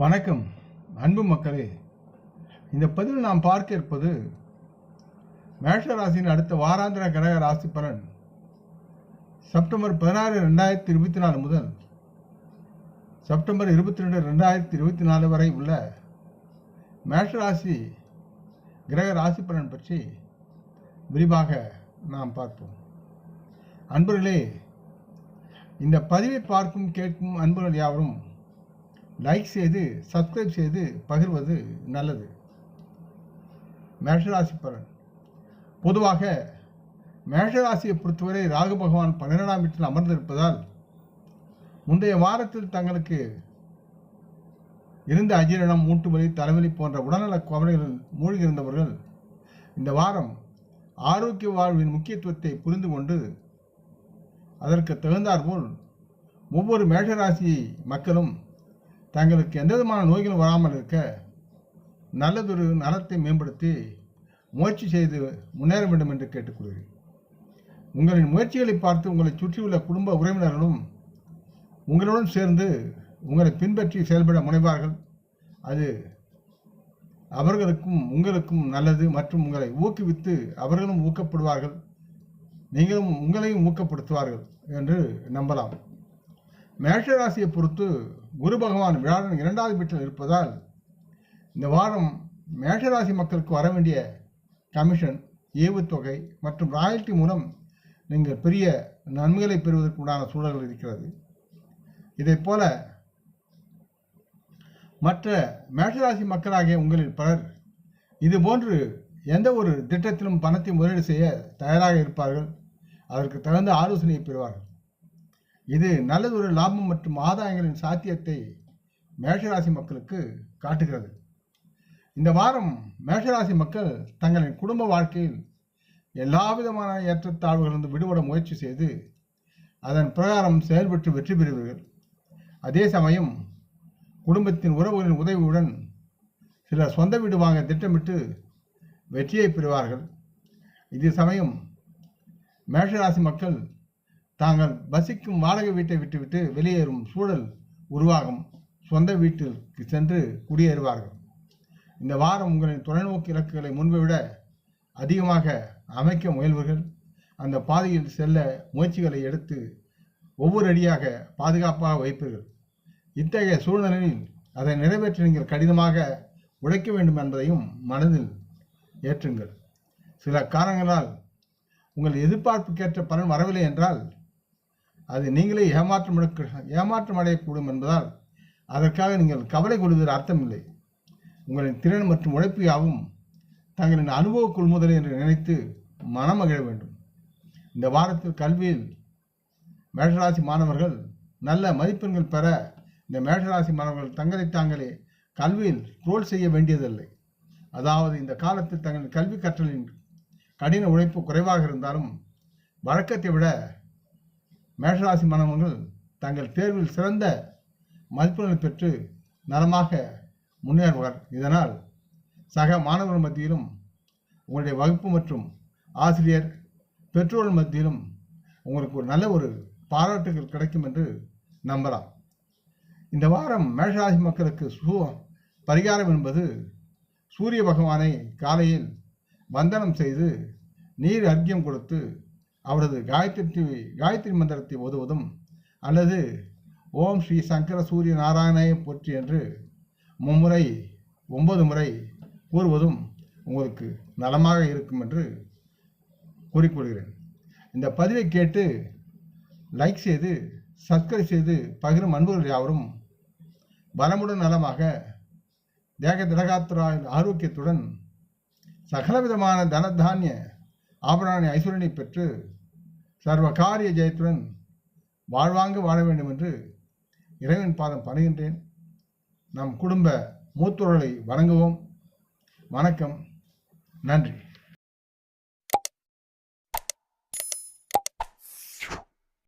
வணக்கம் அன்பு மக்களே. இந்த பதிவில் நாம் பார்க்க இருப்பது மேஷ ராசியின் அடுத்த வாராந்திர கிரக ராசி பலன் செப்டம்பர் 16, 2024 முதல் செப்டம்பர் 22, 2024 வரை உள்ள மேஷ ராசி கிரக ராசி பலன் பற்றி விரிவாக நாம் பார்ப்போம். அன்பர்களே, இந்த பதிவை பார்க்கும் கேட்கும் அன்பர்கள் யாவரும் லைக் செய்து சப்ஸ்கிரைப் செய்து பகிர்வது நல்லது. மேஷராசி பலன். பொதுவாக மேஷராசியை பொறுத்தவரை ராகு பகவான் 12ஆம் வீட்டில் அமர்ந்திருப்பதால் முந்தைய வாரத்தில் தங்களுக்கு இருந்த அஜீரணம், மூட்டுவலி, தலைவலி போன்ற உடல்நல கவலைகளில் மூழ்கியிருந்தவர்கள் இந்த வாரம் ஆரோக்கிய வாழ்வின் முக்கியத்துவத்தை புரிந்து கொண்டு அதற்கு தகுந்தாற்போல் ஒவ்வொரு மேஷராசி மக்களும் தங்களுக்கு எந்த விதமான நோய்களும் வராமல் இருக்க நல்லதொரு நலத்தை மேம்படுத்தி முயற்சி செய்து முன்னேற வேண்டும் என்று கேட்டுக்கொள்கிறேன். உங்களின் முயற்சிகளை பார்த்து உங்களை சுற்றியுள்ள குடும்ப உறவினர்களும் உங்களுடன் சேர்ந்து உங்களை பின்பற்றி செயல்பட முனைவார்கள். அது அவர்களுக்கும் உங்களுக்கும் நல்லது மற்றும் உங்களை ஊக்குவித்து அவர்களும் ஊக்கப்படுவார்கள், நீங்களும் உங்களையும் ஊக்கப்படுத்துவார்கள் என்று நம்பலாம். மேஷராசியை பொறுத்து குரு பகவான் வியாழன் 2வது வீட்டில் இருப்பதால் இந்த வாரம் மேஷராசி மக்களுக்கு வர வேண்டிய கமிஷன், ஈவுத்தொகை மற்றும் ராயல்டி மூலம் நீங்கள் பெரிய நன்மைகளை பெறுவதற்கு உண்டான சூழல்கள் இருக்கிறது. இதைப் போல மற்ற மேஷராசி மக்களாகிய உங்களில் பலர் இதுபோன்று எந்த ஒரு திட்டத்திலும் பணத்தை முதலீடு செய்ய தயாராக இருப்பார்கள். அதற்கு தகுந்த ஆலோசனையை பெறுவார்கள். இது நல்லதொரு லாபம் மற்றும் ஆதாயங்களின் சாத்தியத்தை மேஷராசி மக்களுக்கு காட்டுகிறது. இந்த வாரம் மேஷராசி மக்கள் தங்களின் குடும்ப வாழ்க்கையில் எல்லா விதமான ஏற்றத்தாழ்வுகளிலிருந்து விடுபட முயற்சி செய்து அதன் பிரகாரம் செயல்பட்டு வெற்றி பெறுவீர்கள். அதே சமயம் குடும்பத்தின் உறவுகளின் உதவியுடன் சிலர் சொந்த வீடு வாங்க திட்டமிட்டு வெற்றியை பெறுவார்கள். இதே சமயம் மேஷராசி மக்கள் தாங்கள் வசிக்கும் வாடகை வீட்டை விட்டுவிட்டு வெளியேறும் சூழல் உருவாகும். சொந்த வீட்டிற்கு சென்று குடியேறுவார்கள். இந்த வாரம் உங்களின் தொலைநோக்கு இலக்குகளை முன்பை விட அதிகமாக அமைக்க முயல்வீர்கள். அந்த பாதையில் செல்ல முயற்சிகளை எடுத்து ஒவ்வொரு அடியாக பாதுகாப்பாக வைப்பீர்கள். இத்தகைய சூழ்நிலையில் அதை நிறைவேற்ற நீங்கள் கடினமாக உழைக்க வேண்டும் என்பதையும் மனதில் ஏற்றுங்கள். சில காரணங்களால் உங்கள் எதிர்பார்ப்புக்கேற்ற பலன் வரவில்லை என்றால் அது நீங்களே ஏமாற்றம் அடையக்கூடும் என்பதால் அதற்காக நீங்கள் கவலை கொள்வதில் அர்த்தமில்லை. உங்களின் திறன் மற்றும் உழைப்பு யாவும் தங்களின் அனுபவ கொள்முதலை என்று நினைத்து மனமகிழ வேண்டும். இந்த வாரத்தில் கல்வியில் மேஷராசி மாணவர்கள் நல்ல மதிப்பெண்கள் பெற இந்த மேஷராசி மாணவர்கள் தங்களை தாங்களே கல்வியில் ட்ரோல் செய்ய வேண்டியதில்லை. அதாவது இந்த காலத்தில் தங்களின் கல்வி கற்றலின் கடின உழைப்பு குறைவாக இருந்தாலும் வழக்கத்தை விட மேஷராசி மாணவர்கள் தங்கள் தேர்வில் சிறந்த மதிப்பெண்களை பெற்று நலமாக முன்னேறுவார். இதனால் சக மாணவர்கள் மத்தியிலும் உங்களுடைய வகுப்பு மற்றும் ஆசிரியர் பெற்றோர்கள் மத்தியிலும் உங்களுக்கு ஒரு நல்ல ஒரு பாராட்டுகள் கிடைக்கும் என்று நம்பலாம். இந்த வாரம் மேஷராசி மக்களுக்கு பரிகாரம் என்பது சூரிய பகவானை காலையில் வந்தனம் செய்து நீர் அர்க்கியம் கொடுத்து அவரது காயத்ரி மந்திரத்தை ஓதுவதும் அல்லது ஓம் ஸ்ரீ சங்கர சூரிய நாராயணாய போற்றி என்று 9 முறை கூறுவதும் உங்களுக்கு நலமாக இருக்கும் என்று கூறிக்கொள்கிறேன். இந்த பதிவை கேட்டு லைக் செய்து சப்ஸ்கிரைப் செய்து பகிரும் அன்பர்கள் யாவரும் பலமுடன் நலமாக தேக திடகாத்திர ஆரோக்கியத்துடன் சகலவிதமான தனதானிய ஆபரண ஐஸ்வரனை பெற்று சர்வ காரிய ஜெயத்துடன் வாழ்வாங்க வாழ வேண்டும் என்று இறைவன் பாதம் பணிகின்றேன். நம் குடும்ப மூத்தோர்களை வணங்குவோம். வணக்கம், நன்றி.